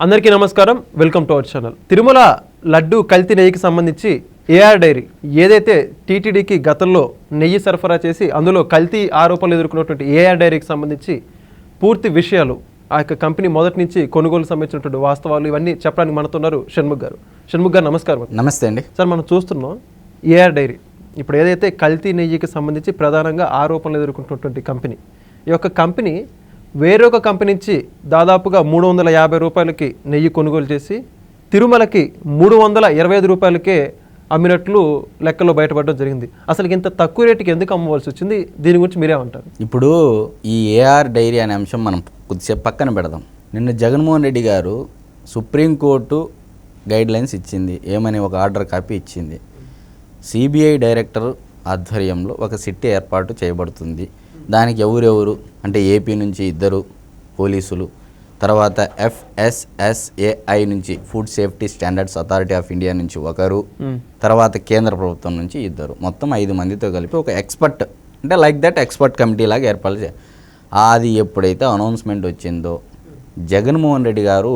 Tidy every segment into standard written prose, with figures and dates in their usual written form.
అందరికీ నమస్కారం, welcome to our channel. Tirumala laddu కల్తీ నెయ్యికి సంబంధించి ఏఆర్ డైరీ ఏదైతే టీటీడీకి గతంలో నెయ్యి సరఫరా చేసి అందులో కల్తీ ఆరోపణలు ఎదుర్కొన్నటువంటి ఏఆర్ డైరీకి సంబంధించి పూర్తి విషయాలు, ఆ యొక్క కంపెనీ మొదటి నుంచి కొనుగోలు సంబంధించినటువంటి వాస్తవాలు ఇవన్నీ చెప్పడానికి మనతున్నారు షణ్ముఖ్ గారు. షణ్ముఖ్ గారు నమస్కారం. నమస్తే అండి సార్, మనం చూస్తున్నాం ఏఆర్ డైరీ ఇప్పుడు ఏదైతే కల్తీ నెయ్యికి సంబంధించి ప్రధానంగా ఆరోపణలు ఎదుర్కొంటున్నటువంటి కంపెనీ, ఈ యొక్క కంపెనీ వేరొక కంపెనీ నుంచి దాదాపుగా 350 రూపాయలకి నెయ్యి కొనుగోలు చేసి తిరుమలకి 325 రూపాయలకే అమ్మినట్లు లెక్కలో బయటపడడం జరిగింది. అసలు ఇంత తక్కువ రేటుకి ఎందుకు అమ్మవలసి వచ్చింది? దీని గురించి మీరేమంటారు? ఇప్పుడు ఈ ఏఆర్ డైరీ అనే అంశం మనం కొద్దిసేపు పక్కన పెడదాం. నిన్న జగన్మోహన్ రెడ్డి గారు సుప్రీంకోర్టు గైడ్లైన్స్ ఇచ్చింది, ఏమని ఒక ఆర్డర్ కాపీ ఇచ్చింది. సిబిఐ డైరెక్టర్ ఆధ్వర్యంలో ఒక సిట్ ఏర్పాటు చేయబడుతుంది. దానికి ఎవరెవరు అంటే ఏపీ నుంచి 2 పోలీసులు, తర్వాత FSSAI నుంచి food safety standards authority of India నుంచి 1, తర్వాత కేంద్ర ప్రభుత్వం నుంచి 2, మొత్తం 5 మందితో కలిపి ఒక ఎక్స్పర్ట్ అంటే లైక్ దట్ ఎక్స్పర్ట్ కమిటీ లాగా ఏర్పాటు చేయాలి. అది ఎప్పుడైతే అనౌన్స్మెంట్ వచ్చిందో జగన్మోహన్ రెడ్డి గారు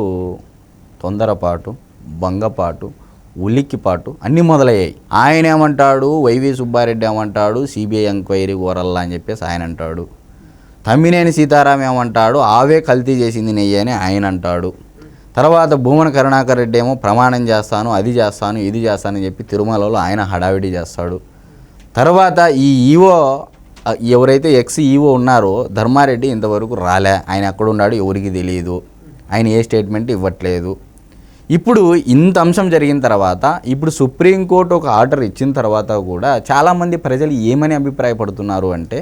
తొందరపాటు, భంగపాటు, ఉలిక్కిపాటు అన్నీ మొదలయ్యాయి. ఆయన ఏమంటాడు, వైవి సుబ్బారెడ్డి ఏమంటాడు, సిబిఐ ఎంక్వైరీ కోరల్లా అని చెప్పేసి ఆయన అంటాడు. తమ్మినేని సీతారాం ఏమంటాడు, ఆవే కల్తీ చేసింది నెయ్యి అని ఆయన అంటాడు. తర్వాత భూమన కరుణాకర్ రెడ్డి ఏమో ప్రమాణం చేస్తాను, అది చేస్తాను, ఇది చేస్తానని చెప్పి తిరుమలలో ఆయన హడావిడి చేస్తాడు. తర్వాత ఈ ఈవో ఎవరైతే ఎక్స్ ఈవో ఉన్నారో ధర్మారెడ్డి ఇంతవరకు రాలే, ఆయన ఎక్కడున్నాడు ఎవరికి తెలియదు, ఆయన ఏ స్టేట్మెంట్ ఇవ్వట్లేదు. ఇప్పుడు ఇంత అంశం జరిగిన తర్వాత ఇప్పుడు సుప్రీంకోర్టు ఒక ఆర్డర్ ఇచ్చిన తర్వాత కూడా చాలామంది ప్రజలు ఏమని అభిప్రాయపడుతున్నారు అంటే,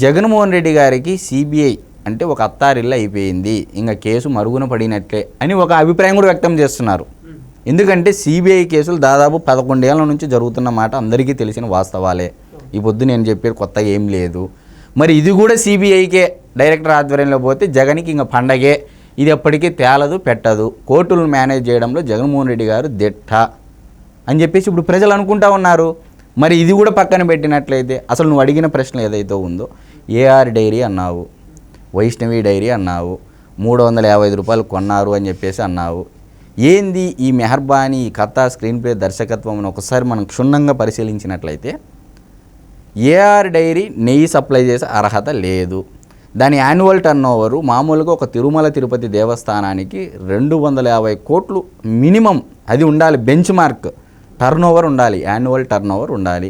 జగన్మోహన్ రెడ్డి గారికి సిబిఐ అంటే ఒక అత్తారిల్లు అయిపోయింది, ఇంకా కేసు మరుగున పడినట్లే అని ఒక అభిప్రాయం కూడా వ్యక్తం చేస్తున్నారు. ఎందుకంటే సిబిఐ కేసులు దాదాపు 11 ఏళ్ల నుంచి జరుగుతున్న మాట అందరికీ తెలిసిన వాస్తవాలే. ఈ పొద్దు నేను చెప్పేది కొత్తగా ఏం లేదు. మరి ఇది కూడా సిబిఐకే డైరెక్టర్ ఆధ్వర్యంలో పోతే జగన్కి ఇంకా పండగే, ఇది ఎప్పటికీ తేలదు పెట్టదు, కోర్టులను మేనేజ్ చేయడంలో జగన్మోహన్ రెడ్డి గారు దిట్ట అని చెప్పేసి ఇప్పుడు ప్రజలు అనుకుంటా ఉన్నారు. మరి ఇది కూడా పక్కన పెట్టినట్లయితే అసలు నువ్వు అడిగిన ప్రశ్న ఏదైతే ఉందో, ఏఆర్ డైరీ అన్నావు, వైష్ణవి డైరీ అన్నావు, 355 రూపాయలు కొన్నారు అని చెప్పేసి అన్నావు. ఏంది ఈ మెహర్బానీ కథ, స్క్రీన్ ప్లే, దర్శకత్వం అని ఒకసారి మనం క్షుణ్ణంగా పరిశీలించినట్లయితే ఏఆర్ డైరీ నెయ్యి సప్లై చేసే అర్హత లేదు. దాని యాన్యువల్ టర్నోవర్ మామూలుగా ఒక తిరుమల తిరుపతి దేవస్థానానికి 250 కోట్లు మినిమం అది ఉండాలి, బెంచ్ మార్క్ టర్నోవర్ ఉండాలి, యాన్యువల్ టర్నోవర్ ఉండాలి.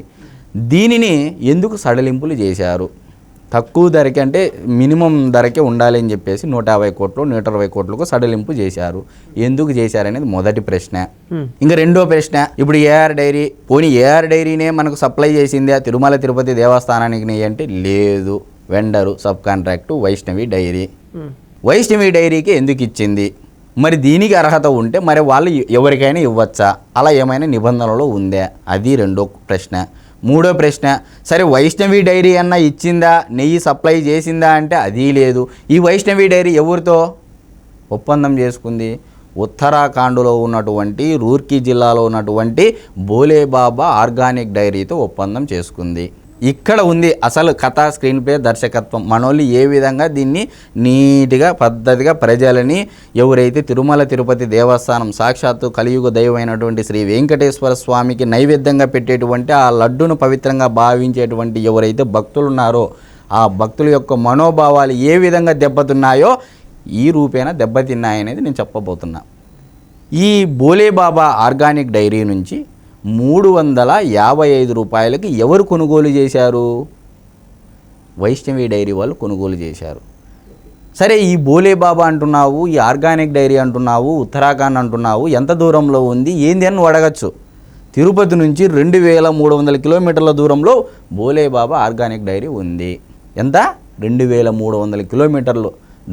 దీనిని ఎందుకు సడలింపులు చేశారు? తక్కువ ధరకి అంటే మినిమం ధరకే ఉండాలి అని చెప్పేసి 150 కోట్లు 120 కోట్లకు సడలింపు చేశారు. ఎందుకు చేశారనేది మొదటి ప్రశ్న. ఇంకా రెండో ప్రశ్న, ఇప్పుడు ఏఆర్ డైరీ పోనీ ఏఆర్ డైరీనే మనకు సప్లై చేసిందే తిరుమల తిరుపతి దేవస్థానానికి నెయ్యి అంటే లేదు, vendor sub contract Vaishnavi dairy. Vaishnavi డైరీకి ఎందుకు ఇచ్చింది? మరి దీనికి అర్హత ఉంటే మరి వాళ్ళు ఎవరికైనా ఇవ్వచ్చా? అలా ఏమైనా నిబంధనలో ఉందా? అది రెండో ప్రశ్న. మూడో ప్రశ్న, సరే వైష్ణవి డైరీ అన్న ఇచ్చిందా, నెయ్యి సప్లై చేసిందా అంటే అది లేదు. ఈ వైష్ణవి డైరీ ఎవరితో ఒప్పందం చేసుకుంది? ఉత్తరాఖండ్లో ఉన్నటువంటి రూర్కీ జిల్లాలో ఉన్నటువంటి భోలేబాబా ఆర్గానిక్ డైరీతో ఒప్పందం చేసుకుంది. ఇక్కడ ఉంది అసలు కథ, స్క్రీన్ ప్లే, దర్శకత్వం. మనోళ్ళు ఏ విధంగా దీన్ని నీట్గా పద్ధతిగా ప్రజలని ఎవరైతే తిరుమల తిరుపతి దేవస్థానం సాక్షాత్తు కలియుగ దైవమైనటువంటి శ్రీ వెంకటేశ్వర స్వామికి నైవేద్యంగా పెట్టేటువంటి ఆ లడ్డును పవిత్రంగా భావించేటువంటి ఎవరైతే భక్తులు ఉన్నారో ఆ భక్తుల యొక్క మనోభావాలు ఏ విధంగా దెబ్బతిన్నాయో ఈ రూపేణ దెబ్బతిన్నాయనేది నేను చెప్పబోతున్నా. ఈ భోలేబాబా ఆర్గానిక్ డైరీ నుంచి 355 రూపాయలకి ఎవరు కొనుగోలు చేశారు? వైష్ణవి డైరీ వాళ్ళు కొనుగోలు చేశారు. సరే, ఈ భోలేబాబా అంటున్నావు, ఈ ఆర్గానిక్ డైరీ అంటున్నావు, ఉత్తరాఖండ్ అంటున్నావు, ఎంత దూరంలో ఉంది ఏంది అని నువ్వు అడగచ్చు. తిరుపతి నుంచి 2300 కిలోమీటర్ల దూరంలో భోలేబాబా ఆర్గానిక్ డైరీ ఉంది. ఎంత? 2300 కిలోమీటర్ల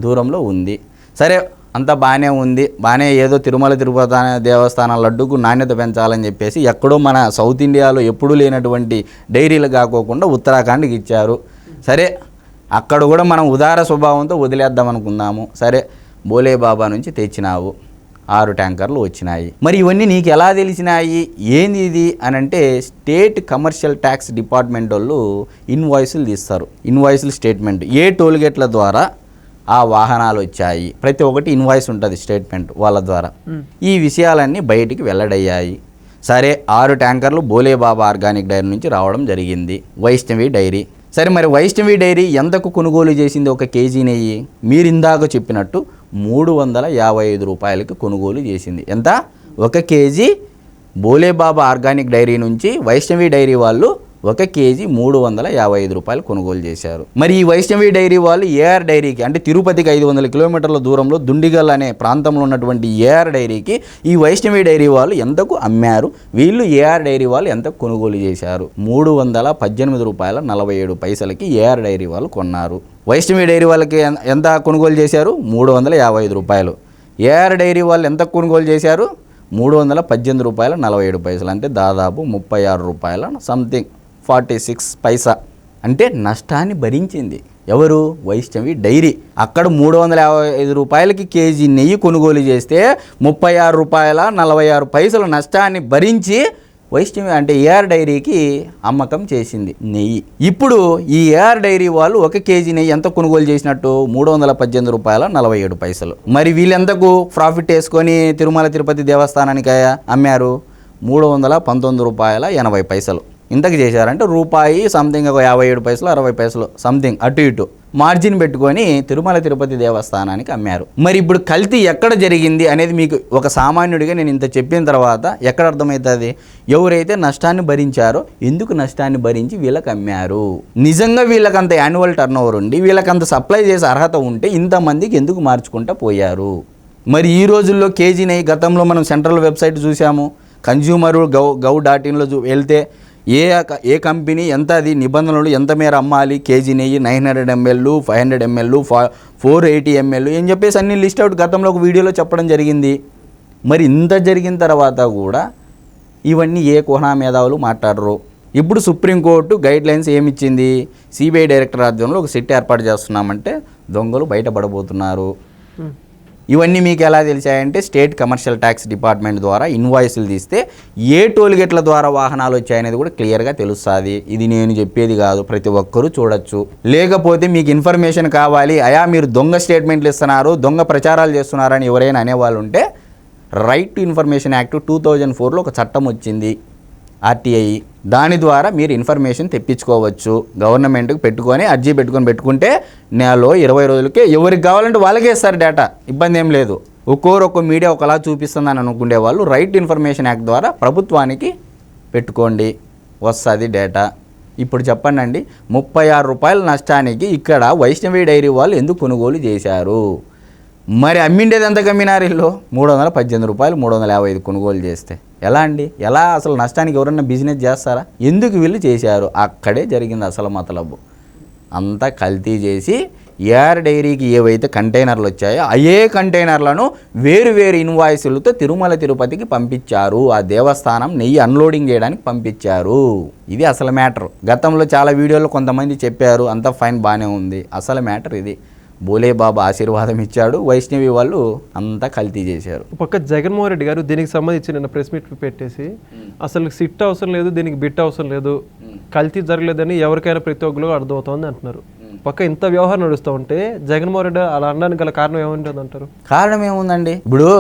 దూరంలో ఉంది. సరే, అంతా బాగానే ఉంది, బాగానే ఏదో తిరుమల తిరుపతి దేవస్థానం లడ్డుకు నాణ్యత పెంచాలని చెప్పేసి ఎక్కడో మన సౌత్ ఇండియాలో ఎప్పుడూ లేనటువంటి డైరీలు కాకోకుండా ఉత్తరాఖండ్కి ఇచ్చారు. సరే, అక్కడ కూడా మనం ఉదార స్వభావంతో వదిలేద్దాం అనుకుందాము. సరే, భోలేబాబా నుంచి తెచ్చినావు, 6 ట్యాంకర్లు వచ్చినాయి. మరి ఇవన్నీ నీకు ఎలా తెలిసినాయి? ఏంది ఇది అని అంటే స్టేట్ కమర్షియల్ ట్యాక్స్ డిపార్ట్మెంట్ వాళ్ళు ఇన్వాయిస్లు తీస్తారు. ఇన్వాయిస్లు స్టేట్మెంట్ ఏ టోల్గేట్ల ద్వారా ఆ వాహనాలు వచ్చాయి, ప్రతి ఒక్కటి ఇన్వాయిస్ ఉంటుంది స్టేట్మెంట్ వాళ్ళ ద్వారా. ఈ విషయాలన్నీ బయటికి వెల్లడయ్యాయి. సరే 6 ట్యాంకర్లు బోలేబాబా ఆర్గానిక్ డైరీ నుంచి రావడం జరిగింది, వైష్ణవి డైరీ. సరే మరి వైష్ణవి డైరీ ఎంతకు కొనుగోలు చేసింది ఒక కేజీ నెయ్యి? మీరు ఇందాక చెప్పినట్టు 355 రూపాయలకి కొనుగోలు చేసింది. ఎంత? 1 కేజీ బోలేబాబా ఆర్గానిక్ డైరీ నుంచి వైష్ణవి డైరీ వాళ్ళు 1 కేజీ 355 రూపాయలు కొనుగోలు చేశారు. మరి ఈ వైష్ణవి డైరీ వాళ్ళు ఏఆర్ డైరీకి, అంటే తిరుపతికి 500 కిలోమీటర్ల దూరంలో దుండిగల్ అనే ప్రాంతంలో ఉన్నటువంటి ఏఆర్ డైరీకి ఈ వైష్ణవి డైరీ వాళ్ళు ఎంతకు అమ్మారు? వీళ్ళు ఏఆర్ డైరీ వాళ్ళు ఎంతకు కొనుగోలు చేశారు? 318 రూపాయల 47 పైసలకి ఏఆర్ డైరీ వాళ్ళు కొన్నారు. వైష్ణవి డైరీ వాళ్ళకి ఎంత కొనుగోలు చేశారు? 355 రూపాయలు. ఏఆర్ డైరీ వాళ్ళు ఎంత కొనుగోలు చేశారు? 318 రూపాయల 47 పైసలు, అంటే దాదాపు 36 రూపాయల సంథింగ్ 46 పైసా. అంటే నష్టాన్ని భరించింది ఎవరు? వైష్ణవి డైరీ. అక్కడ 355 రూపాయలకి కేజీ నెయ్యి కొనుగోలు చేస్తే 36 రూపాయల 46 పైసల నష్టాన్ని భరించి వైష్ణవి అంటే ఏఆర్ డైరీకి అమ్మకం చేసింది నెయ్యి. ఇప్పుడు ఈ ఏఆర్ డైరీ వాళ్ళు 1 కేజీ నెయ్యి ఎంత కొనుగోలు చేసినట్టు? 318 రూపాయల 47 పైసలు. మరి వీళ్ళు ఎంతకు ప్రాఫిట్ వేసుకొని తిరుమల తిరుపతి దేవస్థానానికి అమ్మారు? 319 రూపాయల 80 పైసలు. ఇంతకు చేశారంటే రూపాయి సంథింగ్, ఒక 57 పైసలు 60 పైసలు సంథింగ్ అటు ఇటు మార్జిన్ పెట్టుకొని తిరుమల తిరుపతి దేవస్థానానికి అమ్మారు. మరి ఇప్పుడు కల్తీ ఎక్కడ జరిగింది అనేది మీకు ఒక సామాన్యుడిగా నేను ఇంత చెప్పిన తర్వాత ఎక్కడ అర్థమవుతుంది? ఎవరైతే నష్టాన్ని భరించారో ఎందుకు నష్టాన్ని భరించి వీళ్ళకి అమ్మారు? నిజంగా వీళ్ళకంత యాన్యువల్ టర్న్ ఓవర్ ఉండి వీళ్ళకంత సప్లై చేసే అర్హత ఉంటే ఇంతమందికి ఎందుకు మార్చుకుంటూ పోయారు? మరి ఈ రోజుల్లో కేజీ నెయ్యి, గతంలో మనం సెంట్రల్ వెబ్సైట్ చూసాము, కన్జ్యూమర్ gov.inలో వెళ్తే ఏ కంపెనీ ఎంత, అది నిబంధనలు ఎంత మేర అమ్మాలి, కేజీ నెయ్యి 900 ml 500 ml 480 ml అని చెప్పేసి అన్ని లిస్ట్ అవుట్ గతంలో ఒక వీడియోలో చెప్పడం జరిగింది. మరి ఇంత జరిగిన తర్వాత కూడా ఇవన్నీ ఏ కోహనా మేధావులు మాట్లాడరు. ఇప్పుడు సుప్రీంకోర్టు గైడ్లైన్స్ ఏమిచ్చింది? సిబిఐ డైరెక్టర్ ఆధ్వర్యంలో ఒక సిట్ ఏర్పాటు చేస్తున్నామంటే దొంగలు బయటపడబోతున్నారు. ఇవన్నీ మీకు ఎలా తెలిసాయంటే స్టేట్ కమర్షియల్ ట్యాక్స్ డిపార్ట్మెంట్ ద్వారా ఇన్వాయిస్లు తీస్తే ఏ టోల్గేట్ల ద్వారా వాహనాలు వచ్చాయనేది కూడా క్లియర్గా తెలుస్తుంది. ఇది నేను చెప్పేది కాదు, ప్రతి ఒక్కరూ చూడొచ్చు. లేకపోతే మీకు ఇన్ఫర్మేషన్ కావాలి, అయా మీరు దొంగ స్టేట్మెంట్లు ఇస్తున్నారు, దొంగ ప్రచారాలు చేస్తున్నారని ఎవరైనా అనేవాళ్ళు ఉంటే రైట్ టు ఇన్ఫర్మేషన్ యాక్ట్ 2004లో ఒక చట్టం వచ్చింది, ఆర్టీఐ. దాని ద్వారా మీరు ఇన్ఫర్మేషన్ తెప్పించుకోవచ్చు. గవర్నమెంట్కి పెట్టుకొని అర్జీ పెట్టుకుంటే నెలలో 20 రోజులకే ఎవరికి కావాలంటే వాళ్ళకే ఇస్తారు డేటా, ఇబ్బంది ఏం లేదు. ఒక్కో మీడియా ఒకలా చూపిస్తుందని అనుకునే వాళ్ళు రైట్ ఇన్ఫర్మేషన్ యాక్ట్ ద్వారా ప్రభుత్వానికి పెట్టుకోండి, వస్తుంది డేటా. ఇప్పుడు చెప్పండి, 36 రూపాయల నష్టానికి ఇక్కడ వైష్ణవి డైరీ వాళ్ళు ఎందుకు కొనుగోలు చేశారు? మరి అమ్మిండేది ఎంత కమ్మినారు వీళ్ళు? 318 రూపాయలు 355 కొనుగోలు చేస్తే ఎలా అండి? ఎలా అసలు నష్టానికి ఎవరన్నా బిజినెస్ చేస్తారా? ఎందుకు వీళ్ళు చేశారు? అక్కడే జరిగింది అసలు మతలబు. అంతా కల్తీ చేసి ఏఆర్ డైరీకి ఏవైతే కంటైనర్లు వచ్చాయో అయ్యే కంటైనర్లను వేరు ఇన్వాయిస్లతో తిరుమల తిరుపతికి పంపించారు. ఆ దేవస్థానం నెయ్యి అన్లోడింగ్ చేయడానికి పంపించారు. ఇది అసలు మ్యాటర్. గతంలో చాలా వీడియోలో కొంతమంది చెప్పారు, అంతా ఫైన్ బాగానే ఉంది. అసలు మ్యాటర్ ఇది. బోలేబాబా ఆశీర్వాదం ఇచ్చాడు, వైష్ణవి వాళ్ళు అంతా కల్తీ చేశారు. పక్క జగన్మోహన్ రెడ్డి గారు దీనికి సంబంధించి నిన్న ప్రెస్ మీట్ పెట్టేసి అసలు సిట్ అవసరం లేదు, దీనికి బిట్ అవసరం లేదు, కల్తీ జరగలేదని ఎవరికైనా ప్రతి ఒక్కరు అర్థమవుతోంది అంటున్నారు. పక్క ఇంత వ్యవహారం నడుస్తూ ఉంటే జగన్మోహన్ రెడ్డి అలా అనడానికి గల కారణం ఏముంటుంది అంటారు? కారణం ఏముందండి, ఇప్పుడు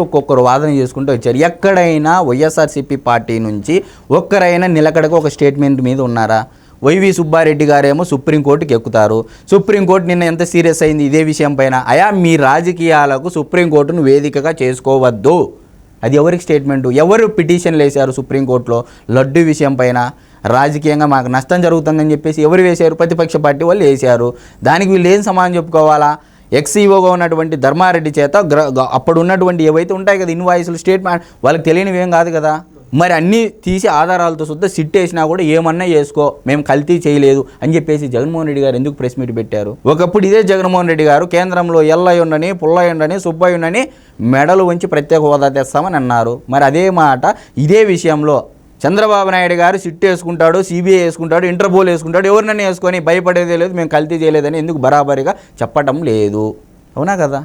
ఒక్కొక్కరు వాదన చేసుకుంటూ వచ్చారు. ఎక్కడైనా వైఎస్ఆర్సీపీ పార్టీ నుంచి ఒక్కరైనా నిలకడగా ఒక స్టేట్మెంట్ మీద ఉన్నారా? వైవి సుబ్బారెడ్డి గారేమో సుప్రీంకోర్టుకి ఎక్కుతారు. సుప్రీంకోర్టు నిన్న ఎంత సీరియస్ అయింది ఇదే విషయం పైన? అయా మీ రాజకీయాలకు సుప్రీంకోర్టును వేదికగా చేసుకోవద్దు. అది ఎవరికి స్టేట్మెంటు? ఎవరు పిటిషన్లు వేశారు సుప్రీంకోర్టులో లడ్డు విషయం పైన? రాజకీయంగా మాకు నష్టం జరుగుతుందని చెప్పేసి ఎవరు వేశారు? ప్రతిపక్ష పార్టీ వాళ్ళు వేశారు. దానికి వీళ్ళు ఏం సమాధానం చెప్పుకోవాలా? ఎక్స్ఈఓగా ఉన్నటువంటి ధర్మారెడ్డి చేత అప్పుడు ఉన్నటువంటి ఏవైతే ఉంటాయి కదా ఇన్వాయిస్లు, స్టేట్మెంట్, వాళ్ళకి తెలియనివి ఏం కాదు కదా. మరి అన్నీ తీసి ఆధారాలతో సుద్దా సిట్ వేసినా కూడా ఏమన్నా చేసుకో, మేము కల్తీ చేయలేదు అని చెప్పేసి జగన్మోహన్ రెడ్డి గారు ఎందుకు ప్రెస్ మీట్ పెట్టారు? ఒకప్పుడు ఇదే జగన్మోహన్ రెడ్డి గారు కేంద్రంలో ఎల్లయ్యుండని పుల్లయ్యుండని సుబ్బయ్యుండని మెడలు వంచి ప్రత్యేక హోదా తెస్తామని అన్నారు. మరి అదే మాట ఇదే విషయంలో చంద్రబాబు నాయుడు గారు సిట్ వేసుకుంటాడు, సిబిఐ వేసుకుంటాడు, ఇంటర్పోల్ వేసుకుంటాడు, ఎవరినైనా వేసుకొని భయపడేదే లేదు, మేము కల్తీ చేయలేదని ఎందుకు బరాబరిగా చెప్పటం లేదు? అవునా కదా?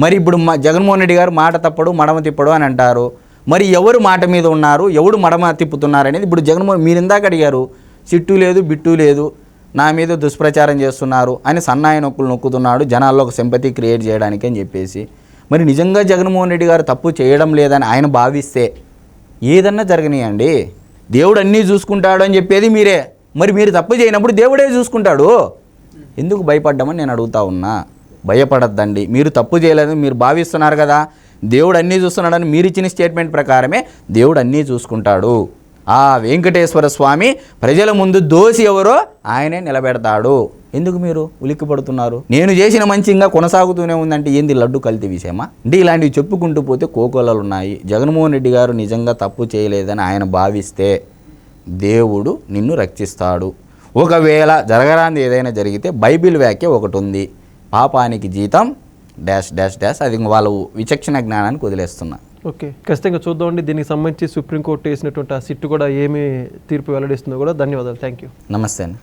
మరి ఇప్పుడు జగన్మోహన్ రెడ్డి గారు మాట తప్పడు మడమ తిప్పడు అని అంటారు. మరి ఎవరు మాట మీద ఉన్నారు, ఎవడు మడమ తిప్పుతున్నారు అనేది ఇప్పుడు జగన్మోహన్, మీరు ఇందాక అడిగారు సిట్టు లేదు బిట్టు లేదు, నా మీద దుష్ప్రచారం చేస్తున్నారు అని సన్నాయి నొక్కులు నొక్కుతున్నాడు జనాల్లో ఒక సింపతి క్రియేట్ చేయడానికి అని చెప్పేసి. మరి నిజంగా జగన్మోహన్ రెడ్డి గారు తప్పు చేయడం లేదని ఆయన భావిస్తే ఏదన్నా జరగనియండి, దేవుడు అన్నీ చూసుకుంటాడు అని చెప్పేది మీరే. మరి మీరు తప్పు చేయనప్పుడు దేవుడే చూసుకుంటాడు, ఎందుకు భయపడ్డామని నేను అడుగుతా ఉన్నా. భయపడద్దండి, మీరు తప్పు చేయలేదని మీరు భావిస్తున్నారు కదా, దేవుడు అన్నీ చూస్తున్నాడని మీరు ఇచ్చిన స్టేట్మెంట్ ప్రకారమే దేవుడు అన్నీ చూసుకుంటాడు. ఆ వెంకటేశ్వర స్వామి ప్రజల ముందు దోషి ఎవరో ఆయనే నిలబెడతాడు. ఎందుకు మీరు ఉలిక్కి పడుతున్నారు? నేను చేసిన మంచి ఇంకా కొనసాగుతూనే ఉందంటే ఏంది లడ్డు కల్తీ విషయమా? అంటే ఇలాంటివి చెప్పుకుంటూ పోతే కోకోలలు ఉన్నాయి. జగన్మోహన్ రెడ్డి గారు నిజంగా తప్పు చేయలేదని ఆయన భావిస్తే దేవుడు నిన్ను రక్షిస్తాడు. ఒకవేళ జరగరాంది ఏదైనా జరిగితే బైబిల్ వ్యాఖ్య ఒకటి ఉంది, పాపానికి జీతం డాష్ డాష్ డాష్. అది వాళ్ళు విచక్షణ జ్ఞానానికి వదిలేస్తున్నా. ఓకే, ఖచ్చితంగా చూద్దామండి. దీనికి సంబంధించి సుప్రీంకోర్టు వేసినటువంటి ఆ సిట్టు కూడా ఏమి తీర్పు వెల్లడిస్తుందో కూడా. ధన్యవాదాలు, థ్యాంక్ యూ. నమస్తే అండి.